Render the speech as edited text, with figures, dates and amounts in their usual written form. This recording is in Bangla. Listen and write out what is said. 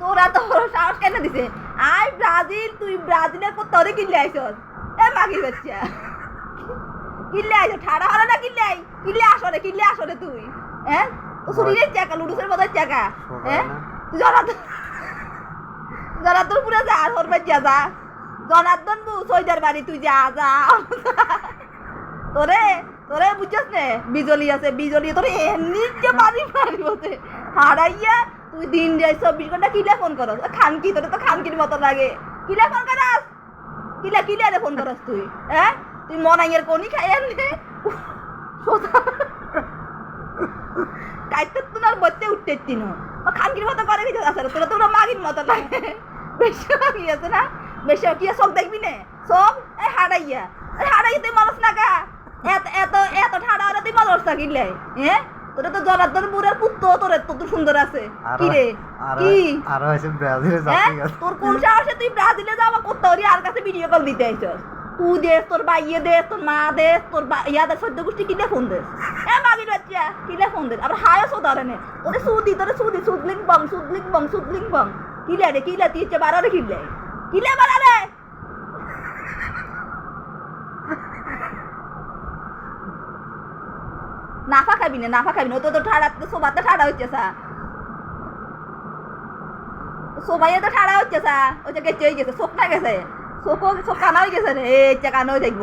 তোরা তো সাহস কেন দিছে আই ব্রাজিল তুই ব্রাজিলের পর তোরে কিনলে আইছস এ মাগি বাচ্চা কিনলে আইছো ঠাড়া হলো না কিনলে আসো রে তুই হ্যাঁ তো শরীরের চাকা লুডুসের মতো চাকা হ্যাঁ তুই জনার্দন পুরো যা ওর বাচ্চা যা জনার্দন বু সৈদার বাড়ি তুই যা তোরে বুঝছস নে বিজলি আছে বিজলি তোরে এমনি যে বাড়ি বসে হারাইয়া তুই দিন যাই 24 ঘন্টা কিলা ফোন করস খানকি তোরে তো খানকির মতো লাগে কিলা ফোন করস কিলা রে ফোন করস তুই হ্যাঁ তুই মনাইয়ের কোনি খাই আনলে কাইতে তুনার বচ্চে উঠতে তিনো খানকির মতো করে কিছু আছে তোরা তো মাগির মতো লাগে বেশি মাগি আছে না বেশি কি সব দেখবি না সব এই হারাইয়া তুই মানুষ না কা এত ঠাড়া ওরা তুই মানুষ না কিনলে হ্যাঁ তোরা তো জনার্দন বুড়ার পুত্র তোরে তো সুন্দর আছে কি রে কি আরো আছে ব্রাজিলে যাচ্ছি তোর কোন সাহসে তুই ব্রাজিলে যাওয়া করতে হরি আর কাছে ভিডিও কল দিতে আইছস তুই দেশ তোর বাইয়ে দেশ তোর মা দেশ তোর ইয়াদের সদ্য গোষ্ঠী কিলে ফোন দেশ এ মাগির বাচ্চা কিলে ফোন দেশ আবার হায়ও সোদারে নে তোরে সুদলিং বং কিলে রে তুই ইচ্ছে বাড়ারে কিলে বাড়ারে নাফা খাবি না ও তো ঠাড়া সোবাতে ঠাড়া হচ্ছে সোবাইয়ে তো ঠাড়া হচ্ছে ওই যে গেছে চোখ না গেছে চোখ কানা হয়ে গেছে রে এই কানা হয়ে দেখবো